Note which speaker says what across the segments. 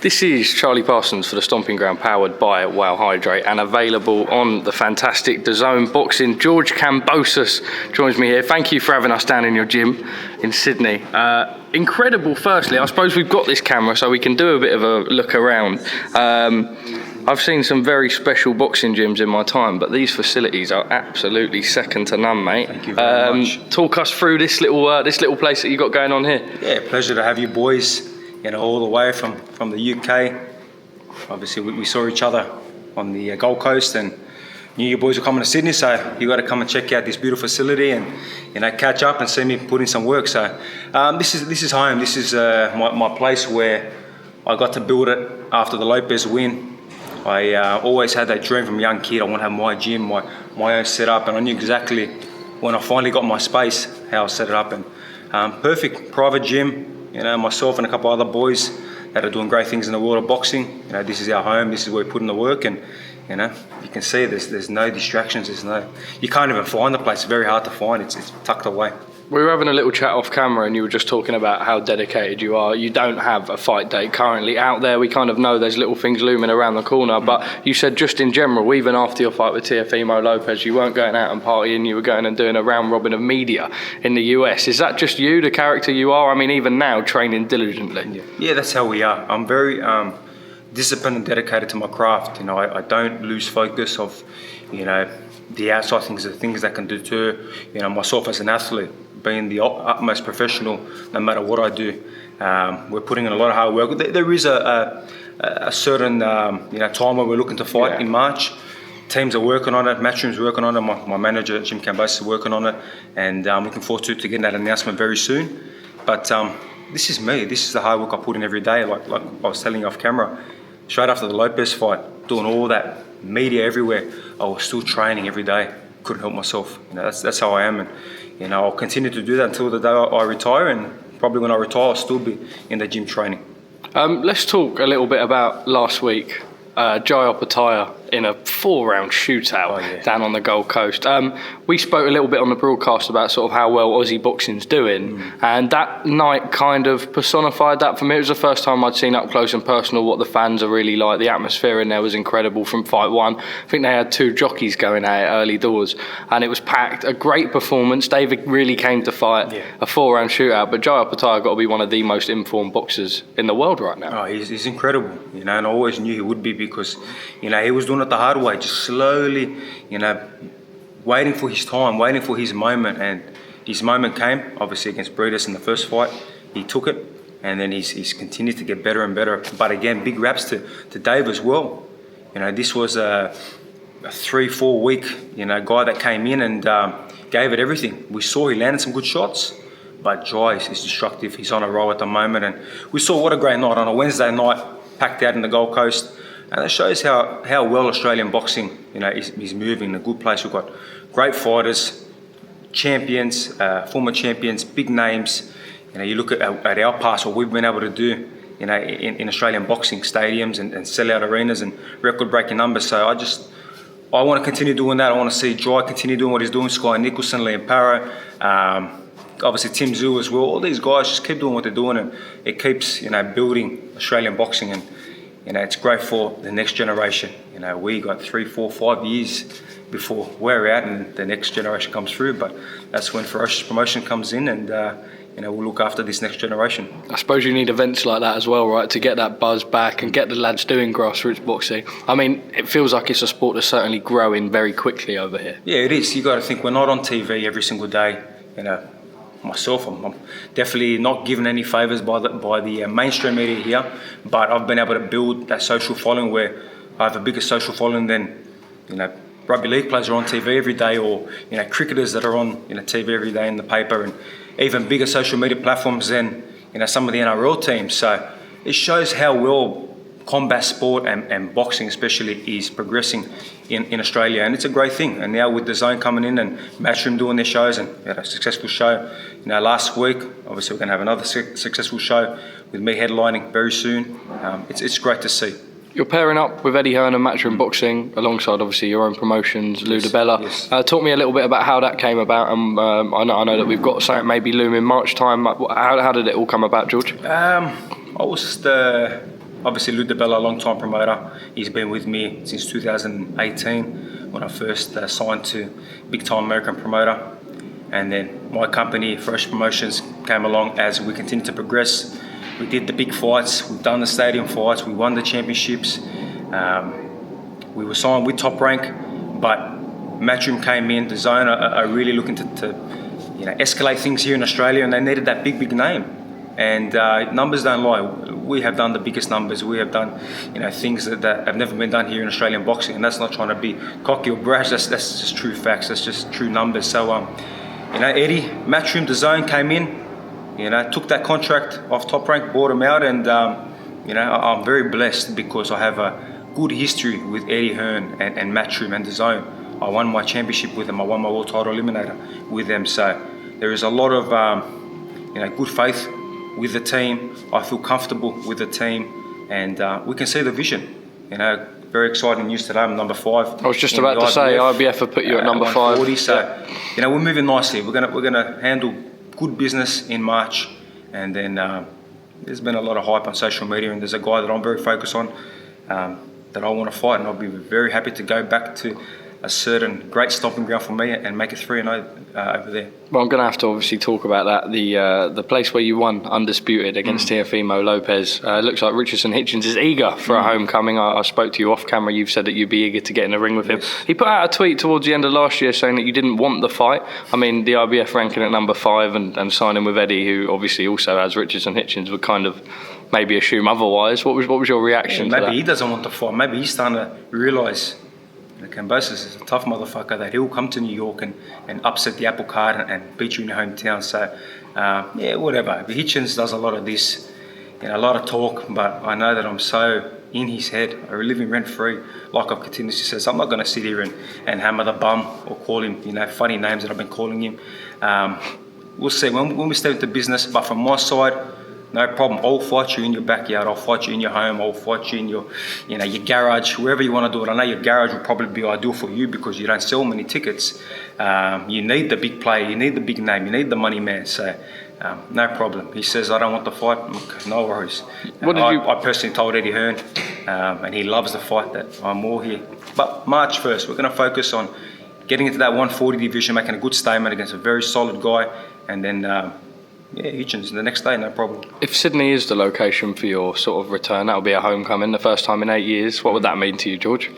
Speaker 1: This is Charlie Parsons for the Stomping Ground, powered by Wow Hydrate and available on the fantastic DAZN boxing. George Kambosos joins me here. Thank you for having us down in your gym in Sydney. Incredible, firstly. I suppose we've got this camera so we can do a bit of a look around. I've seen some very special boxing gyms in my time, but these facilities are absolutely second to none, mate.
Speaker 2: Thank you very much.
Speaker 1: Talk us through this little place that you got going on here.
Speaker 2: Yeah, pleasure to have you boys, all the way from the UK. Obviously, we saw each other on the Gold Coast and knew you boys were coming to Sydney, so you got to come and check out this beautiful facility and catch up and see me put in some work. So this is home. This is my place where I got to build it after the Lopez win. I always had that dream from a young kid. I want to have my gym, my own setup, and I knew exactly when I finally got my space how I set it up. And perfect private gym. Myself and a couple other boys that are doing great things in the world of boxing. This is our home. This is where we put in the work, and you can see there's no distractions. You can't even find the place. It's very hard to find. It's tucked away.
Speaker 1: We were having a little chat off camera and you were just talking about how dedicated you are. You don't have a fight date currently out there. We kind of know there's little things looming around the corner, but you said just in general, even after your fight with Teofimo Lopez, you weren't going out and partying, you were going and doing a round robin of media in the US. Is that just you, the character you are? I mean, even now, training diligently.
Speaker 2: Yeah, that's how we are. I'm very disciplined and dedicated to my craft. I don't lose focus of, the outside things, the things that can deter, myself as an athlete. Being the utmost professional, no matter what I do, we're putting in a lot of hard work. There is a certain time where we're looking to fight in March. Teams are working on it. Matchroom's working on it. My manager Jim Kambosos is working on it, and I'm looking forward to getting that announcement very soon. But this is me. This is the hard work I put in every day. Like I was telling you off camera, straight after the Lopez fight, doing all that media everywhere, I was still training every day. Couldn't help myself. That's how I am, and I'll continue to do that until the day I retire, and probably when I retire I'll still be in the gym training.
Speaker 1: Let's talk a little bit about last week. Jai Opataya in a 4-round shootout down on the Gold Coast. We spoke a little bit on the broadcast about sort of how well Aussie boxing's doing, and that night kind of personified that for me. It was the first time I'd seen up close and personal what the fans are really like. The atmosphere in there was incredible from fight one. I think they had 2 jockeys going at it early doors, and it was packed. A great performance. David really came to fight. A 4-round shootout, but Jai Opataya got to be one of the most informed boxers in the world right now.
Speaker 2: Oh, he's incredible, and I always knew he would be, because he was doing it the hard way, just slowly, waiting for his time, waiting for his moment, and his moment came, obviously against Breeders in the first fight. He took it, and then he's continued to get better and better. But again, big raps to Dave as well. This was a 3-4 week, guy that came in and gave it everything. We saw he landed some good shots, but Jai is destructive. He's on a roll at the moment, and we saw what a great night on a Wednesday night, packed out in the Gold Coast. And it shows how well Australian boxing, is moving in a good place. We've got great fighters, champions, former champions, big names. You look at our past, what we've been able to do, in Australian boxing stadiums and sell-out arenas and record-breaking numbers. So I want to continue doing that. I want to see Jai continue doing what he's doing. Sky Nicholson, Liam Parra, obviously Tim Zhu as well. All these guys just keep doing what they're doing, and it keeps building Australian boxing. And it's great for the next generation. We got 3, 4, 5 years before we're out and the next generation comes through. But that's when Ferocious Promotion comes in, and we'll look after this next generation.
Speaker 1: I suppose you need events like that as well, right, to get that buzz back and get the lads doing grassroots boxing. I mean, it feels like it's a sport that's certainly growing very quickly over here.
Speaker 2: Yeah, it is. You got to think, we're not on TV every single day. Myself, I'm definitely not given any favours by the mainstream media here, but I've been able to build that social following where I have a bigger social following than rugby league players are on TV every day, or cricketers that are on TV every day in the paper, and even bigger social media platforms than some of the NRL teams. So it shows how well combat sport and boxing especially is progressing in Australia, and it's a great thing. And now with DAZN coming in and Matchroom doing their shows, and we had a successful show last week. Obviously we're going to have another successful show with me headlining very soon. It's great to see.
Speaker 1: You're pairing up with Eddie Hearn and Matchroom Boxing alongside obviously your own promotions, Lou DiBella.
Speaker 2: Yes.
Speaker 1: Talk me a little bit about how that came about, and I know that we've got something maybe looming March time. How did it all come about, George?
Speaker 2: I was Obviously, Lou DeBella, long-time promoter. He's been with me since 2018 when I first signed to big-time American promoter. And then my company, Fresh Promotions, came along as we continued to progress. We did the big fights. We've done the stadium fights. We won the championships. We were signed with Top Rank, but Matchroom came in. DAZN are really looking to escalate things here in Australia, and they needed that big name. And numbers don't lie. We have done the biggest numbers. We have done things that have never been done here in Australian boxing, and that's not trying to be cocky or brash. That's just true facts. That's just true numbers. So Eddie, Matchroom, DAZN came in, took that contract off Top Rank, bought him out, and I'm very blessed because I have a good history with Eddie Hearn and Matchroom and DAZN. I won my championship with them. I won my world title eliminator with them. So there is a lot of good faith with the team. I feel comfortable with the team, and we can see the vision. Very exciting news today. I'm number 5.
Speaker 1: I was just about to say IBF have put you at number 5.
Speaker 2: So we're moving nicely. We're gonna handle good business in March, and then there's been a lot of hype on social media, and there's a guy that I'm very focused on that I want to fight, and I'll be very happy to go back to a certain great stomping ground for me and make it 3-0 over there.
Speaker 1: Well, I'm going to have to obviously talk about that. The place where you won undisputed against Teofimo Lopez. It looks like Richardson Hitchins is eager for a homecoming. I spoke to you off camera. You've said that you'd be eager to get in the ring with him.
Speaker 2: Yes.
Speaker 1: He put out a tweet towards the end of last year saying that you didn't want the fight. I mean, the IBF ranking at number 5 and signing with Eddie, who obviously also has Richardson Hitchins, would kind of maybe assume otherwise. What was your reaction to that?
Speaker 2: Maybe he doesn't want the fight. Maybe he's starting to realise Kambosos is a tough motherfucker, that he'll come to New York and upset the apple cart and beat you in your hometown. So, whatever. Hitchins does a lot of this, a lot of talk, but I know that I'm so in his head. I live in rent-free. Like I've continuously said, I'm not going to sit here and hammer the bum or call him, funny names that I've been calling him. We'll see when we step into business, but from my side, no problem. I'll fight you in your backyard. I'll fight you in your home. I'll fight you in your garage, wherever you want to do it. I know your garage will probably be ideal for you because you don't sell many tickets. You need the big player. You need the big name. You need the money man. So no problem. He says I don't want the fight. Look, no worries. I personally told Eddie Hearn, and he loves the fight, that I'm all here. But March 1st, we're going to focus on getting into that 140 division, making a good statement against a very solid guy, and then. Hitchins the next day, no problem. If
Speaker 1: Sydney is the location for your sort of return, that'll be a homecoming, the first time in 8 years. What would that mean to you, George?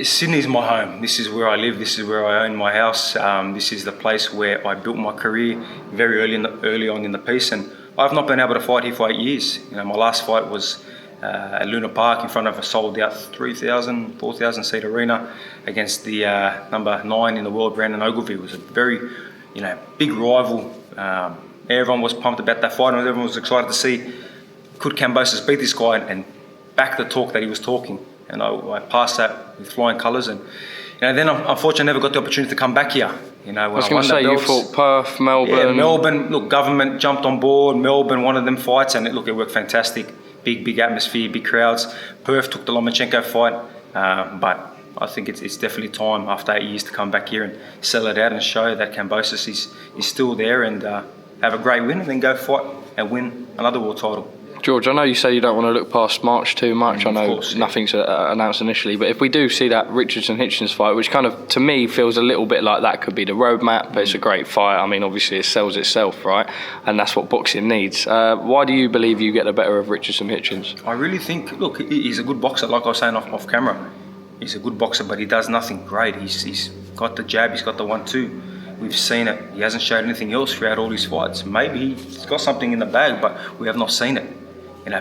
Speaker 2: Sydney's my home. This is where I live. This is where I own my house. This is the place where I built my career very early on in the piece, and I've not been able to fight here for 8 years. My last fight was at Luna Park in front of a sold-out 3,000, 4,000 seat arena against the number 9 in the world, Brandon Ogilvie. It was a very, big rival. Everyone was pumped about that fight, and everyone was excited to see could Kambosos beat this guy and back the talk that he was talking. And I passed that with flying colours, and then unfortunately I never got the opportunity to come back here.
Speaker 1: I was going to say you fought Perth, Melbourne.
Speaker 2: Yeah, Melbourne. Look, government jumped on board. Melbourne, one of them fights, and it worked fantastic. Big atmosphere, big crowds. Perth took the Lomachenko fight, but I think it's definitely time after 8 years to come back here and sell it out and show that Kambosos is still there, and have a great win, and then go fight and win another world title.
Speaker 1: George, I know you say you don't want to look past March too much. I know nothing's announced initially, but if we do see that Richardson Hitchins fight, which kind of to me feels a little bit like that could be the roadmap, but it's a great fight. I mean, obviously it sells itself, right? And that's what boxing needs. Why do you believe you get the better of Richardson Hitchins?
Speaker 2: I really think, look, he's a good boxer, like I was saying off camera. He's a good boxer, but he does nothing great. He's got the jab, he's got the 1-2. We've seen it. He hasn't showed anything else throughout all his fights. Maybe he's got something in the bag, but we have not seen it.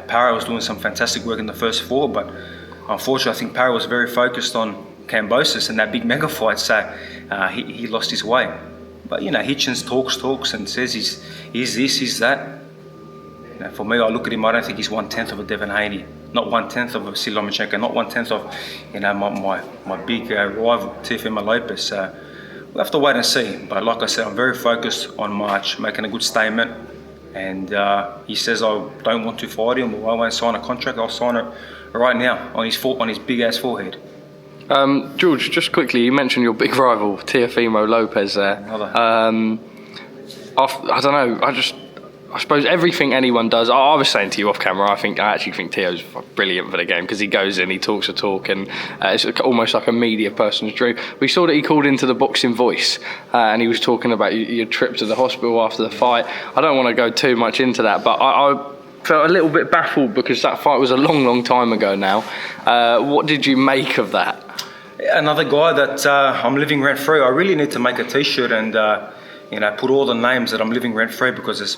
Speaker 2: Parra was doing some fantastic work in the first 4, but unfortunately, I think Parra was very focused on Kambosos and that big mega fight, so he lost his way. But Hitchins talks and says he's this, he's that. For me, I look at him. I don't think he's 1/10 of a Devin Haney, not 1/10 of a Vasyl Lomachenko, not 1/10 of my big rival Teofimo Lopez. So we'll have to wait and see. But like I said, I'm very focused on March, making a good statement. And he says I don't want to fight him, or I won't sign a contract. I'll sign it right now on his big ass forehead.
Speaker 1: George, just quickly, you mentioned your big rival Teofimo Lopez there. I don't know. I suppose everything anyone does. I was saying to you off camera, I actually think Teo's brilliant for the game because he goes in, he talks a talk, and it's almost like a media person's dream. We saw that he called into the Boxing Voice and he was talking about your trip to the hospital after the fight. I don't want to go too much into that, but I felt a little bit baffled because that fight was a long time ago now. What did you make of that?
Speaker 2: Another guy that I'm living rent free. I really need to make a T-shirt and put all the names that I'm living rent free, because there's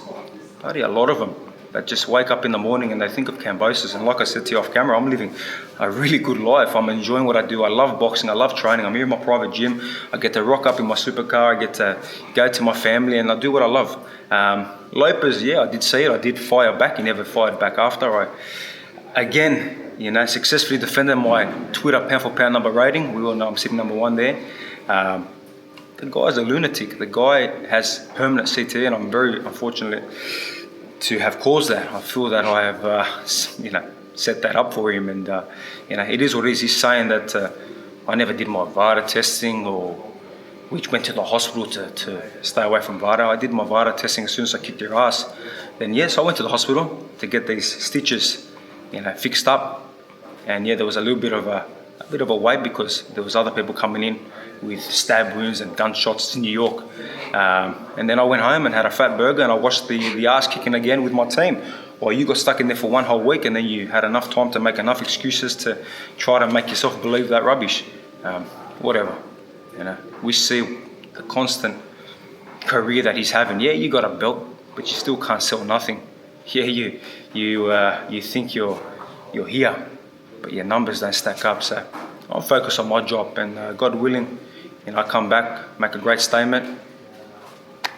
Speaker 2: bloody a lot of them that just wake up in the morning and they think of Kambosos. And like I said to you off camera, I'm living a really good life. I'm enjoying what I do. I love boxing. I love training. I'm here in my private gym. I get to rock up in my supercar. I get to go to my family and I do what I love. Lopez, yeah, I did see it. I did fire back. He never fired back after. Successfully defended my Twitter pound for pound number rating. We all know I'm sitting number 1 there. The guy's a lunatic. The guy has permanent CTE, and I'm very unfortunate to have caused that. I feel that I have, set that up for him, and it is what it is. He's saying that I never did my VADA testing, or we went to the hospital to stay away from VADA. I did my VADA testing as soon as I kicked your ass. Then yes, I went to the hospital to get these stitches, fixed up, and there was a little bit of a wait because there was other people coming in with stab wounds and gunshots to New York. And then I went home and had a fat burger and I watched the ass kicking again with my team. Well, you got stuck in there for 1 whole week and then you had enough time to make enough excuses to try to make yourself believe that rubbish. Whatever. We see the constant career that he's having. Yeah, you got a belt, but you still can't sell nothing. Yeah, you think you're here, but your numbers don't stack up. So I'll focus on my job, and God willing, I come back, make a great statement,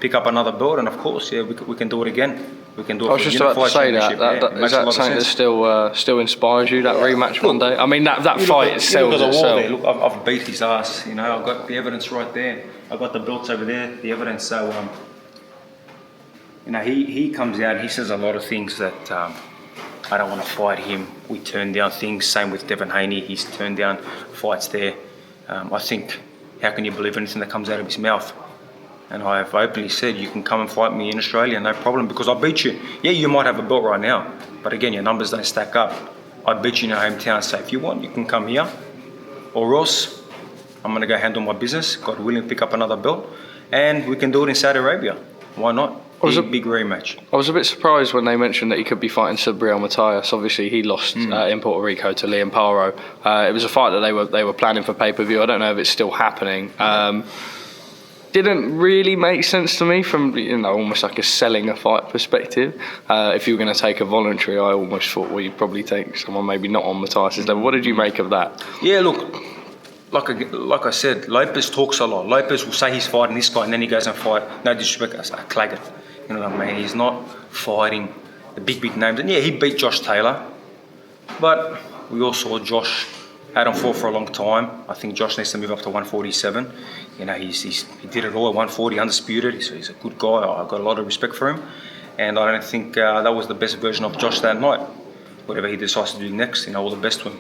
Speaker 2: pick up another belt, and of course, we can do it again. We can do it.
Speaker 1: I was just about to say that. Is that something that still inspires you? That rematch one day. I mean, that fight itself.
Speaker 2: Look at the wall there. Look, I've beat his ass. I've got the evidence right there. I've got the belts over there, the evidence. So, he comes out and he says a lot of things that I don't want to fight him. We turn down things. Same with Devin Haney. He's turned down fights there. I think, how can you believe anything that comes out of his mouth? And I have openly said, you can come and fight me in Australia, no problem, because I beat you. Yeah, you might have a belt right now, but again, your numbers don't stack up. I beat you in your hometown, so if you want, you can come here, or else I'm going to go handle my business, God willing, pick up another belt, and we can do it in Saudi Arabia. Why not? Big rematch.
Speaker 1: I was a bit surprised when they mentioned that he could be fighting Subriel Matias. Obviously, he lost in Puerto Rico to Liam Paro. It was a fight that they were planning for pay-per-view. I don't know if it's still happening. Didn't really make sense to me from almost like a selling a fight perspective. If you were going to take a voluntary, I almost thought you'd probably take someone maybe not on Matias' level. What did you make of that?
Speaker 2: Yeah, look, like I said, Lopez talks a lot. Lopez will say he's fighting this guy and then he goes and fight. No disrespect, I Claggett. You know what I mean? He's not fighting the big names. And yeah, he beat Josh Taylor, but we all saw Josh had him for a long time. I think Josh needs to move up to 147. He did it all at 140, undisputed. He's a good guy. I've got a lot of respect for him. And I don't think that was the best version of Josh that night. Whatever he decides to do next, all the best to him.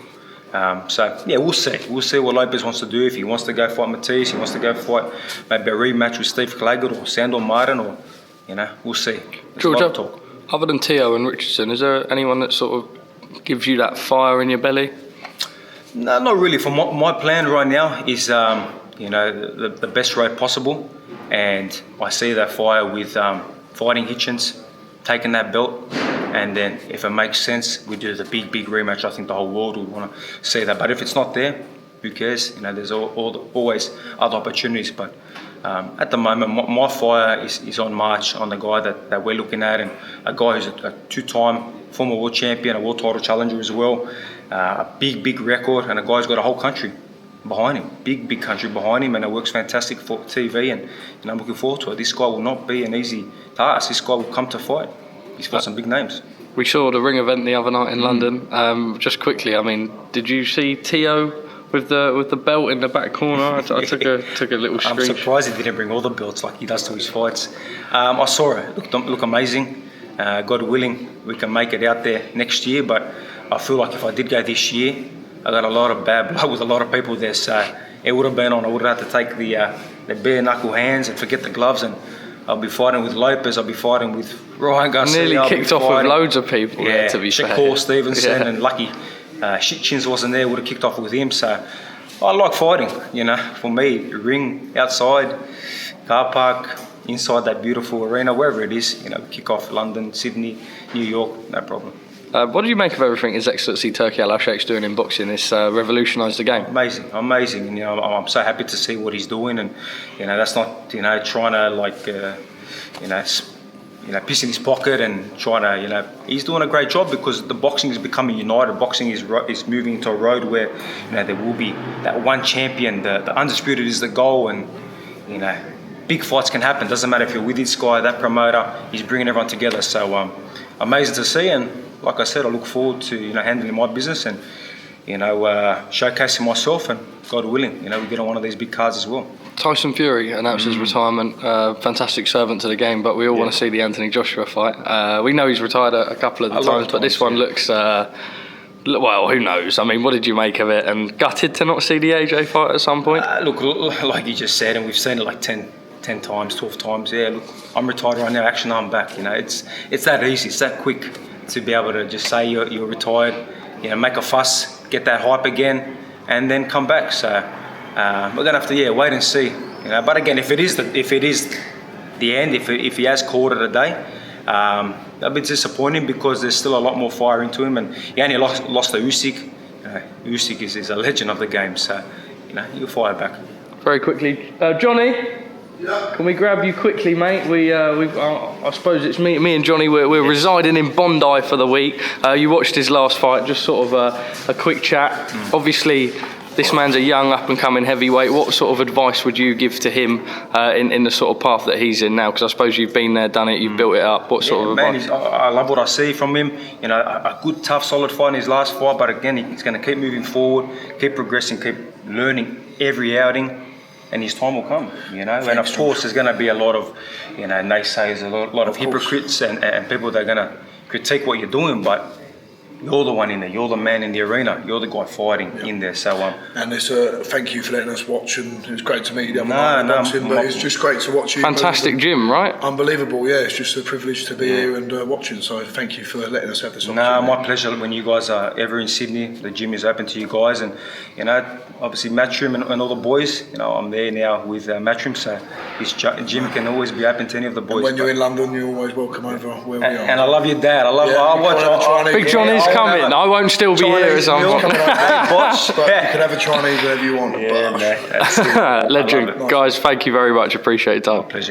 Speaker 2: We'll see. We'll see what Lopez wants to do. If he wants to go fight Matias, he wants to go fight maybe a rematch with Steve Claggett or Sandor Martin, or, we'll see.
Speaker 1: George, other than Teo and Richardson, is there anyone that sort of gives you that fire in your belly?
Speaker 2: No, not really. For my plan right now is, the best road possible. And I see that fire with fighting Hitchins, taking that belt. And then if it makes sense, we do the big rematch. I think the whole world would want to see that. But if it's not there, who cares? There's always other opportunities. But at the moment, my fire is on March, on the guy that we're looking at. And a guy who's a two-time former world champion, a world title challenger as well. A big record, and a guy's got a whole country behind him, big country behind him, and it works fantastic for TV, and I'm looking forward to it. This guy will not be an easy task. This guy will come to fight. He's got some big names.
Speaker 1: We saw the ring event the other night in London. Just quickly, did you see Teo with the belt in the back corner? I took a little screen.
Speaker 2: I'm surprised he didn't bring all the belts like he does to his fights. I saw it. Look amazing. God willing, we can make it out there next year, but I feel like if I did go this year, I got a lot of bad blood with a lot of people there, so it would have been on. I would have had to take the bare knuckle hands and forget the gloves, and I'll be fighting with Lopez. I'll be fighting with Ryan Garcia.
Speaker 1: Nearly kicked off with loads of people.
Speaker 2: Yeah,
Speaker 1: there, to be
Speaker 2: Shakur
Speaker 1: fair.
Speaker 2: Stevenson and lucky Hitchins wasn't there. Would have kicked off with him. So I like fighting. You know, for me, ring outside, car park, inside that beautiful arena, wherever it is. You know, kick off London, Sydney, New York, no problem.
Speaker 1: What do you make of everything His Excellency Turki Al-Sheikh's doing in boxing? It's revolutionised the game.
Speaker 2: Amazing. And, you know, I'm so happy to see what he's doing, and you know, that's not, you know, trying to like piss in his pocket and trying to, you know, he's doing a great job because the boxing is becoming united. Boxing is moving into a road where, you know, there will be that one champion. The undisputed is the goal, and you know, big fights can happen. Doesn't matter if you're with this guy, that promoter. He's bringing everyone together. So amazing to see, and like I said, I look forward to, you know, handling my business and, you know, showcasing myself, and God willing, you know, we get on one of these big cards as well. Tyson
Speaker 1: Fury announced his retirement. Fantastic servant to the game, but we all want to see the Anthony Joshua fight. We know he's retired a couple of times, but this one looks, well, who knows? I mean, what did you make of it? And gutted to not see the AJ fight at some point?
Speaker 2: Look, like you just said, and we've seen it like 10 times, 12 times. Yeah, look, I'm retired right now. Actually, I'm back. You know, it's that easy. It's that quick to be able to just say you're retired, you know, make a fuss, get that hype again, and then come back. So we're gonna have to wait and see, you know. But again, if it is the end, if he has called it a day, that'll be disappointing because there's still a lot more fire into him, and he only lost to Usyk. Usyk is a legend of the game, so you know, he'll fire back.
Speaker 1: Very quickly, Johnny. Yeah. Can we grab you quickly, mate? I suppose it's me and Johnny. We're residing in Bondi for the week. You watched his last fight. Just sort of a quick chat. Obviously, this man's a young, up-and-coming heavyweight. What sort of advice would you give to him in the sort of path that he's in now? Because I suppose you've been there, done it, you've built it up. What sort of advice?
Speaker 2: I love what I see from him. You know, a good, tough, solid fight in his last fight. But again, he's going to keep moving forward, keep progressing, keep learning every outing. And his time will come, you know. And of course, there's going to be a lot of, you know, naysayers, a lot of hypocrites and people that are going to critique what you're doing. But you're the one in there. You're the man in the arena. You're the guy fighting in there. So
Speaker 3: and it's thank you for letting us watch. And it was great to meet you the other night boxing. But it's just great to watch you.
Speaker 1: Fantastic gym, right?
Speaker 3: Unbelievable. Yeah, it's just a privilege to be here and watching. So thank you for letting us have this opportunity.
Speaker 2: My pleasure. When you guys are ever in Sydney, the gym is open to you guys, and you know, obviously Matchroom and all the boys. You know, I'm there now with Matchroom, so this gym can always be open to any of the boys.
Speaker 3: And when you're in London, you're always welcome over where we are.
Speaker 2: And I love your dad. I love.
Speaker 1: Big Johnny's coming. I won't still be here as I'm.
Speaker 3: You can have a Chinese wherever you want.
Speaker 2: Yeah,
Speaker 3: but
Speaker 1: legend, guys. Thank you very much. Appreciate your time.
Speaker 2: Pleasure.